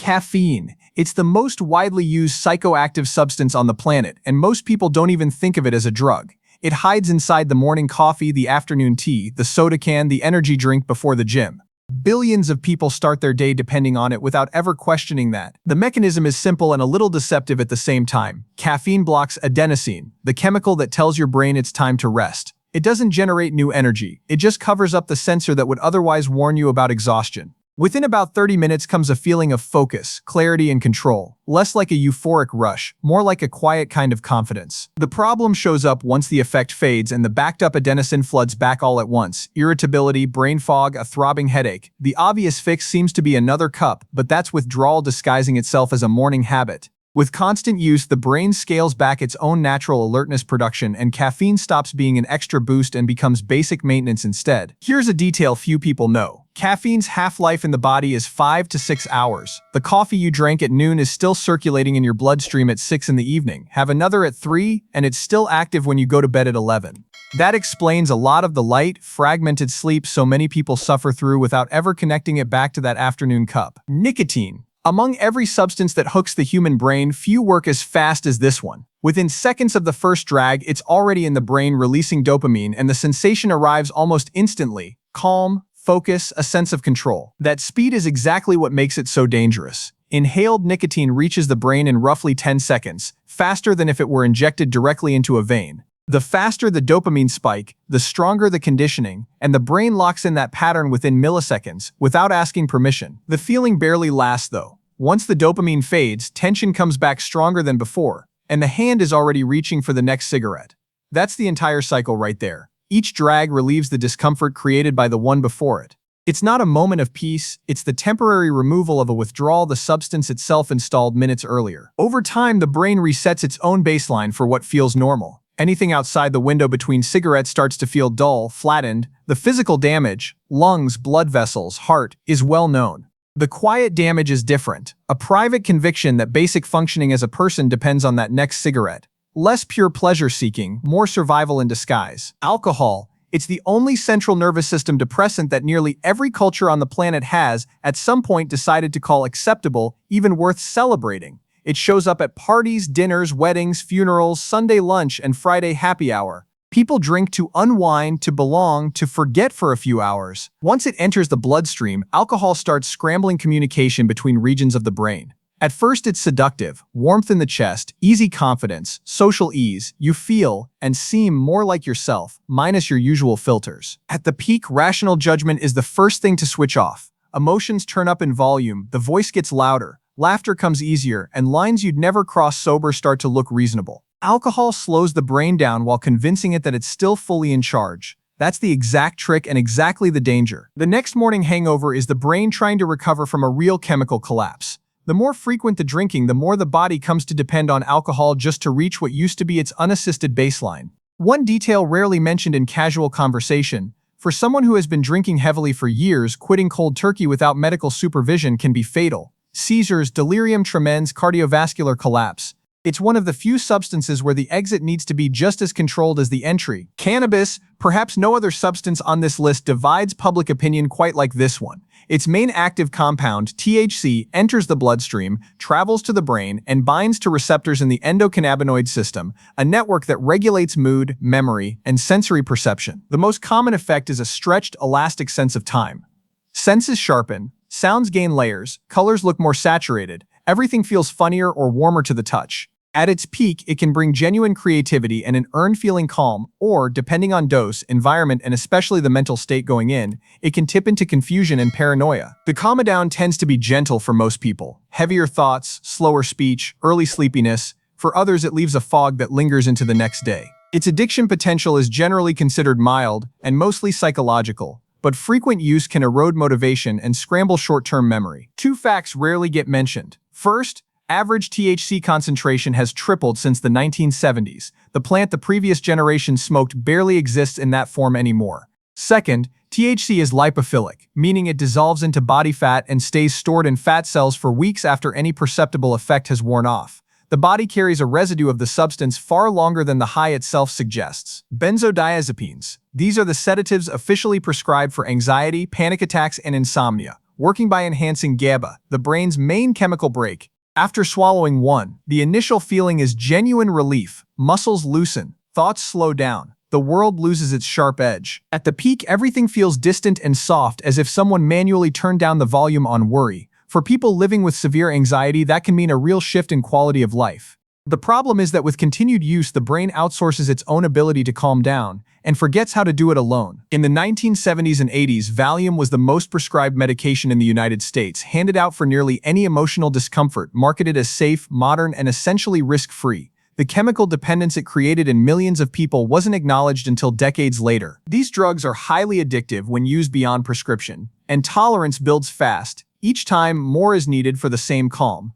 Caffeine. It's the most widely used psychoactive substance on the planet, and most people don't even think of it as a drug. It hides inside the morning coffee, the afternoon tea, the soda can, the energy drink before the gym. Billions of people start their day depending on it without ever questioning that. The mechanism is simple and a little deceptive at the same time. Caffeine blocks adenosine, the chemical that tells your brain it's time to rest. It doesn't generate new energy, it just covers up the sensor that would otherwise warn you about exhaustion. Within about 30 minutes comes a feeling of focus, clarity, and control, less like a euphoric rush, more like a quiet kind of confidence. The problem shows up once the effect fades and the backed-up adenosine floods back all at once. Irritability, brain fog, a throbbing headache. The obvious fix seems to be another cup, but that's withdrawal disguising itself as a morning habit. With constant use, the brain scales back its own natural alertness production and caffeine stops being an extra boost and becomes basic maintenance instead. Here's a detail few people know. Caffeine's half-life in the body is 5 to 6 hours. The coffee you drank at noon is still circulating in your bloodstream at 6 in the evening. Have another at 3, and it's still active when you go to bed at 11. That explains a lot of the light, fragmented sleep so many people suffer through without ever connecting it back to that afternoon cup. Nicotine. Among every substance that hooks the human brain, few work as fast as this one. Within seconds of the first drag, it's already in the brain releasing dopamine, and the sensation arrives almost instantly. Calm, focus, a sense of control. That speed is exactly what makes it so dangerous. Inhaled nicotine reaches the brain in roughly 10 seconds, faster than if it were injected directly into a vein. The faster the dopamine spike, the stronger the conditioning, and the brain locks in that pattern within milliseconds, without asking permission. The feeling barely lasts though. Once the dopamine fades, tension comes back stronger than before, and the hand is already reaching for the next cigarette. That's the entire cycle right there. Each drag relieves the discomfort created by the one before it. It's not a moment of peace, it's the temporary removal of a withdrawal the substance itself installed minutes earlier. Over time, the brain resets its own baseline for what feels normal. Anything outside the window between cigarettes starts to feel dull, flattened. The physical damage, lungs, blood vessels, heart, is well known. The quiet damage is different, a private conviction that basic functioning as a person depends on that next cigarette. Less pure pleasure-seeking, more survival in disguise. Alcohol. It's the only central nervous system depressant that nearly every culture on the planet has, at some point, decided to call acceptable, even worth celebrating. It shows up at parties, dinners, weddings, funerals, Sunday lunch, and Friday happy hour. People drink to unwind, to belong, to forget for a few hours. Once it enters the bloodstream, alcohol starts scrambling communication between regions of the brain. At first it's seductive, warmth in the chest, easy confidence, social ease. You feel and seem more like yourself, minus your usual filters. At the peak, rational judgment is the first thing to switch off. Emotions turn up in volume, the voice gets louder. Laughter comes easier, and lines you'd never cross sober start to look reasonable. Alcohol slows the brain down while convincing it that it's still fully in charge. That's the exact trick and exactly the danger. The next morning hangover is the brain trying to recover from a real chemical collapse. The more frequent the drinking, the more the body comes to depend on alcohol just to reach what used to be its unassisted baseline. One detail rarely mentioned in casual conversation: for someone who has been drinking heavily for years, quitting cold turkey without medical supervision can be fatal. Seizures, delirium tremens, cardiovascular collapse. It's one of the few substances where the exit needs to be just as controlled as the entry. Cannabis, perhaps no other substance on this list divides public opinion quite like this one. Its main active compound, THC, enters the bloodstream, travels to the brain, and binds to receptors in the endocannabinoid system, a network that regulates mood, memory, and sensory perception. The most common effect is a stretched, elastic sense of time. Senses sharpen, sounds gain layers, colors look more saturated, everything feels funnier or warmer to the touch. At its peak, it can bring genuine creativity and an earned feeling calm, or, depending on dose, environment, and especially the mental state going in, it can tip into confusion and paranoia. The calm-down tends to be gentle for most people. Heavier thoughts, slower speech, early sleepiness. For others, it leaves a fog that lingers into the next day. Its addiction potential is generally considered mild and mostly psychological, but frequent use can erode motivation and scramble short-term memory. Two facts rarely get mentioned. First, average THC concentration has tripled since the 1970s. The plant the previous generation smoked barely exists in that form anymore. Second, THC is lipophilic, meaning it dissolves into body fat and stays stored in fat cells for weeks after any perceptible effect has worn off. The body carries a residue of the substance far longer than the high itself suggests. Benzodiazepines. These are the sedatives officially prescribed for anxiety, panic attacks, and insomnia. working by enhancing GABA, the brain's main chemical brake. After swallowing one, the initial feeling is genuine relief. Muscles loosen, thoughts slow down. The world loses its sharp edge. At the peak, everything feels distant and soft, as if someone manually turned down the volume on worry. For people living with severe anxiety, that can mean a real shift in quality of life. The problem is that with continued use, the brain outsources its own ability to calm down and forgets how to do it alone. In the 1970s and 80s, Valium was the most prescribed medication in the United States, handed out for nearly any emotional discomfort, marketed as safe, modern, and essentially risk-free. The chemical dependence it created in millions of people wasn't acknowledged until decades later. These drugs are highly addictive when used beyond prescription, and tolerance builds fast. Each time, more is needed for the same calm.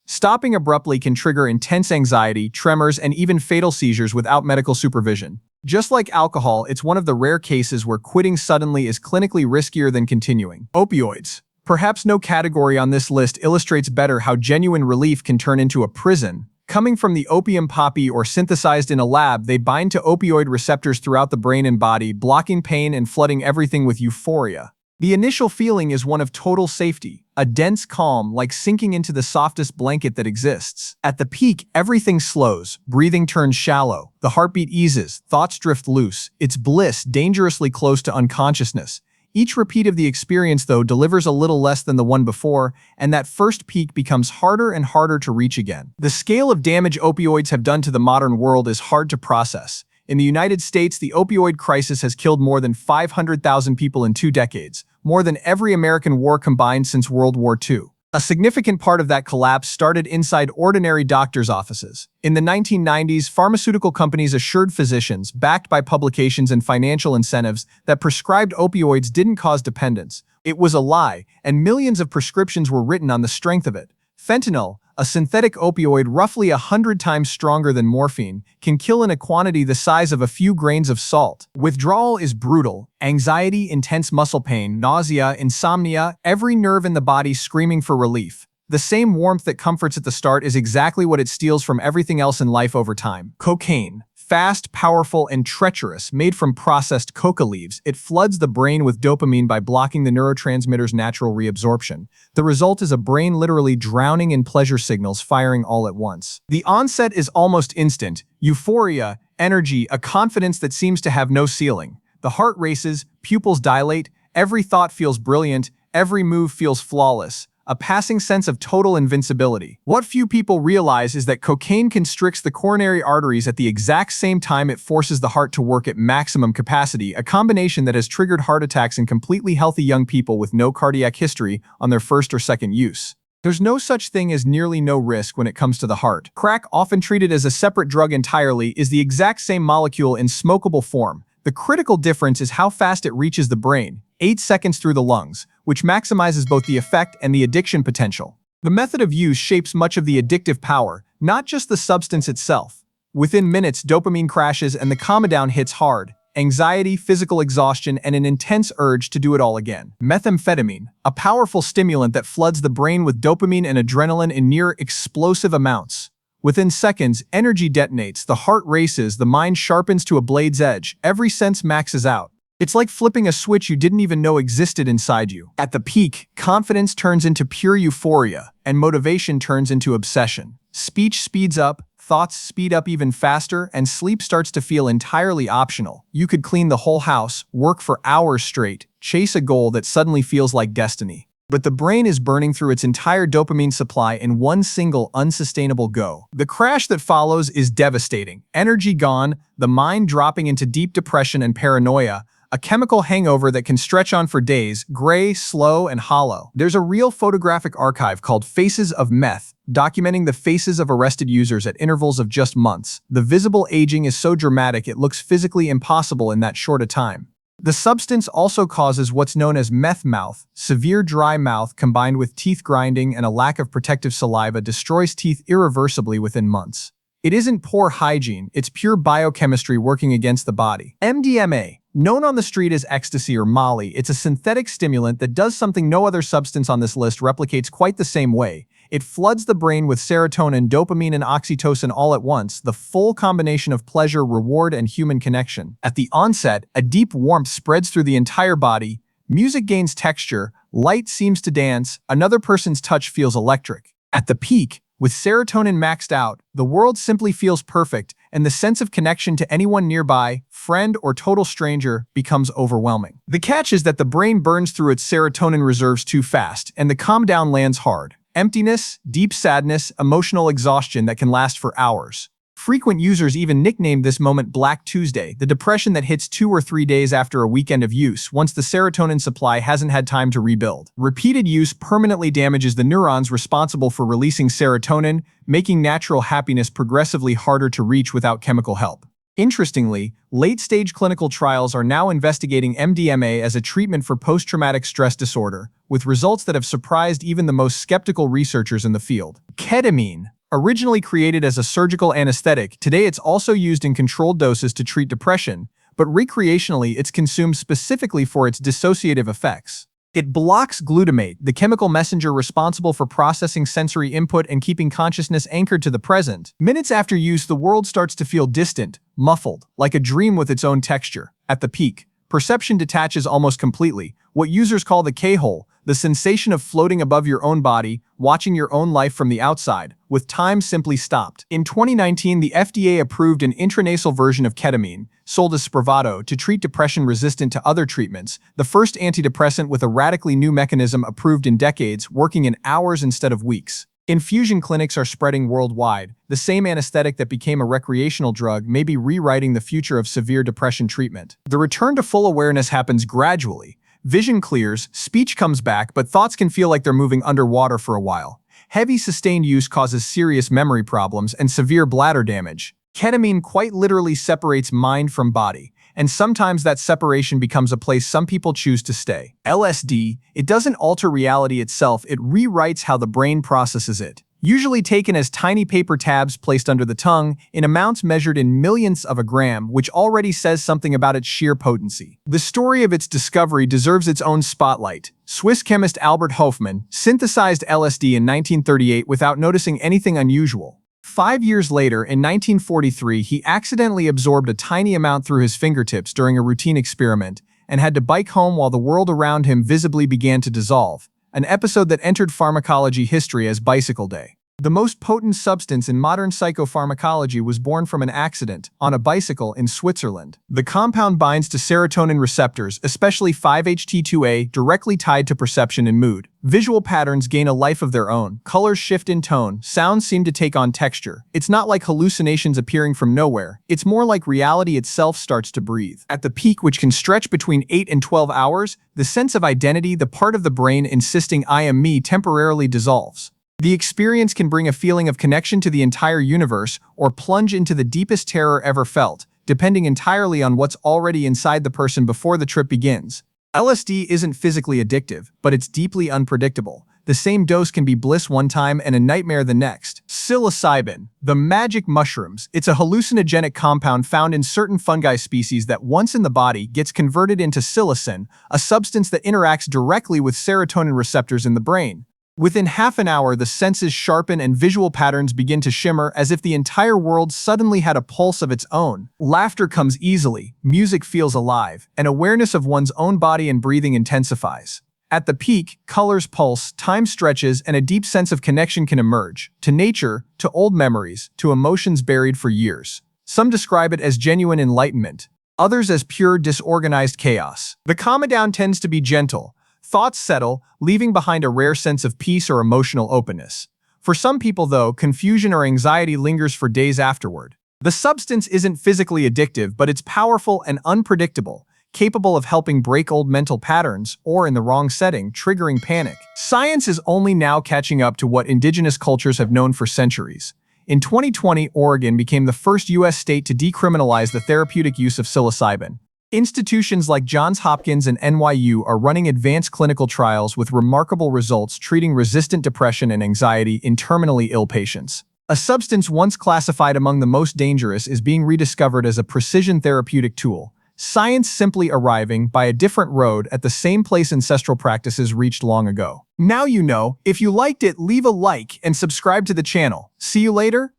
Stopping abruptly can trigger intense anxiety, tremors, and even fatal seizures without medical supervision. Just like alcohol, it's one of the rare cases where quitting suddenly is clinically riskier than continuing. Opioids. Perhaps no category on this list illustrates better how genuine relief can turn into a prison. Coming from the opium poppy or synthesized in a lab, they bind to opioid receptors throughout the brain and body, blocking pain and flooding everything with euphoria. The initial feeling is one of total safety, a dense calm like sinking into the softest blanket that exists. At the peak, everything slows, breathing turns shallow, the heartbeat eases, thoughts drift loose. It's bliss dangerously close to unconsciousness. Each repeat of the experience, though, delivers a little less than the one before, and that first peak becomes harder and harder to reach again. The scale of damage opioids have done to the modern world is hard to process. In the United States, the opioid crisis has killed more than 500,000 people in 2 decades, more than every American war combined since World War II. A significant part of that collapse started inside ordinary doctors' offices. In the 1990s, pharmaceutical companies assured physicians, backed by publications and financial incentives, that prescribed opioids didn't cause dependence. It was a lie, and millions of prescriptions were written on the strength of it. Fentanyl, a synthetic opioid roughly 100 times stronger than morphine, can kill in a quantity the size of a few grains of salt. Withdrawal is brutal. Anxiety, intense muscle pain, nausea, insomnia, every nerve in the body screaming for relief. The same warmth that comforts at the start is exactly what it steals from everything else in life over time. Cocaine. Fast, powerful, and treacherous, made from processed coca leaves, it floods the brain with dopamine by blocking the neurotransmitter's natural reabsorption. The result is a brain literally drowning in pleasure signals firing all at once. The onset is almost instant. Euphoria, energy, a confidence that seems to have no ceiling. The heart races, pupils dilate, every thought feels brilliant, every move feels flawless. A passing sense of total invincibility. What few people realize is that cocaine constricts the coronary arteries at the exact same time it forces the heart to work at maximum capacity, a combination that has triggered heart attacks in completely healthy young people with no cardiac history on their first or second use. There's no such thing as nearly no risk when it comes to the heart. Crack, often treated as a separate drug entirely, is the exact same molecule in smokable form. The critical difference is how fast it reaches the brain, 8 seconds through the lungs, which maximizes both the effect and the addiction potential. The method of use shapes much of the addictive power, not just the substance itself. Within minutes, dopamine crashes and the calm-down hits hard. Anxiety, physical exhaustion, and an intense urge to do it all again. Methamphetamine, a powerful stimulant that floods the brain with dopamine and adrenaline in near explosive amounts. Within seconds, energy detonates, the heart races, the mind sharpens to a blade's edge, every sense maxes out. It's like flipping a switch you didn't even know existed inside you. At the peak, confidence turns into pure euphoria, and motivation turns into obsession. Speech speeds up, thoughts speed up even faster, and sleep starts to feel entirely optional. You could clean the whole house, work for hours straight, chase a goal that suddenly feels like destiny. But the brain is burning through its entire dopamine supply in one single unsustainable go. The crash that follows is devastating. Energy gone, the mind dropping into deep depression and paranoia, a chemical hangover that can stretch on for days, gray, slow, and hollow. There's a real photographic archive called Faces of Meth, documenting the faces of arrested users at intervals of just months. The visible aging is so dramatic it looks physically impossible in that short a time. The substance also causes what's known as meth mouth. Severe dry mouth combined with teeth grinding and a lack of protective saliva destroys teeth irreversibly within months. It isn't poor hygiene, it's pure biochemistry working against the body. MDMA, known on the street as ecstasy or Molly, it's a synthetic stimulant that does something no other substance on this list replicates quite the same way. It floods the brain with serotonin, dopamine, and oxytocin all at once, the full combination of pleasure, reward, and human connection. At the onset, a deep warmth spreads through the entire body, music gains texture, Light seems to dance, another person's touch feels electric. At the peak, with serotonin maxed out, the world simply feels perfect, and the sense of connection to anyone nearby, friend or total stranger, becomes overwhelming. The catch is that the brain burns through its serotonin reserves too fast, and the calm down lands hard. Emptiness, deep sadness, emotional exhaustion that can last for hours. Frequent users even nicknamed this moment Black Tuesday, the depression that hits 2 or 3 days after a weekend of use, once the serotonin supply hasn't had time to rebuild. Repeated use permanently damages the neurons responsible for releasing serotonin, making natural happiness progressively harder to reach without chemical help. Interestingly, late-stage clinical trials are now investigating MDMA as a treatment for post-traumatic stress disorder, with results that have surprised even the most skeptical researchers in the field. Ketamine. Originally created as a surgical anesthetic, today it's also used in controlled doses to treat depression, but recreationally it's consumed specifically for its dissociative effects. It blocks glutamate, the chemical messenger responsible for processing sensory input and keeping consciousness anchored to the present. Minutes after use, the world starts to feel distant, muffled, like a dream with its own texture. At the peak, perception detaches almost completely, what users call the K-hole, the sensation of floating above your own body, watching your own life from the outside, with time simply stopped. In 2019, the FDA approved an intranasal version of ketamine, sold as Spravato, to treat depression resistant to other treatments, the first antidepressant with a radically new mechanism approved in decades, working in hours instead of weeks. Infusion clinics are spreading worldwide. The same anesthetic that became a recreational drug may be rewriting the future of severe depression treatment. The return to full awareness happens gradually. Vision clears, speech comes back, but thoughts can feel like they're moving underwater for a while. Heavy sustained use causes serious memory problems and severe bladder damage. Ketamine quite literally separates mind from body, and sometimes that separation becomes a place some people choose to stay. LSD, it doesn't alter reality itself, it rewrites how the brain processes it. Usually taken as tiny paper tabs placed under the tongue, in amounts measured in millionths of a gram, which already says something about its sheer potency. The story of its discovery deserves its own spotlight. Swiss chemist Albert Hofmann synthesized LSD in 1938 without noticing anything unusual. 5 years later, in 1943, he accidentally absorbed a tiny amount through his fingertips during a routine experiment and had to bike home while the world around him visibly began to dissolve. An episode that entered pharmacology history as Bicycle Day. The most potent substance in modern psychopharmacology was born from an accident on a bicycle in Switzerland. The compound binds to serotonin receptors, especially 5-HT2A, directly tied to perception and mood. Visual patterns gain a life of their own, colors shift in tone, sounds seem to take on texture. It's not like hallucinations appearing from nowhere, it's more like reality itself starts to breathe. At the peak, which can stretch between 8 and 12 hours, the sense of identity, the part of the brain insisting I am me, temporarily dissolves. The experience can bring a feeling of connection to the entire universe or plunge into the deepest terror ever felt, depending entirely on what's already inside the person before the trip begins. LSD isn't physically addictive, but it's deeply unpredictable. The same dose can be bliss one time and a nightmare the next. Psilocybin, the magic mushrooms. It's a hallucinogenic compound found in certain fungi species that once in the body gets converted into psilocin, a substance that interacts directly with serotonin receptors in the brain. Within half an hour, the senses sharpen and visual patterns begin to shimmer as if the entire world suddenly had a pulse of its own. Laughter comes easily, music feels alive, and awareness of one's own body and breathing intensifies. At the peak, colors pulse, time stretches, and a deep sense of connection can emerge, to nature, to old memories, to emotions buried for years. Some describe it as genuine enlightenment, others as pure disorganized chaos. The calm-down tends to be gentle. Thoughts settle, leaving behind a rare sense of peace or emotional openness. For some people, though, confusion or anxiety lingers for days afterward. The substance isn't physically addictive, but it's powerful and unpredictable, capable of helping break old mental patterns or, in the wrong setting, triggering panic. Science is only now catching up to what indigenous cultures have known for centuries. In 2020, Oregon became the first U.S. state to decriminalize the therapeutic use of psilocybin. Institutions like Johns Hopkins and NYU are running advanced clinical trials with remarkable results treating resistant depression and anxiety in terminally ill patients. A substance once classified among the most dangerous is being rediscovered as a precision therapeutic tool, science simply arriving by a different road at the same place ancestral practices reached long ago. Now you know. If you liked it, leave a like and subscribe to the channel. See you later.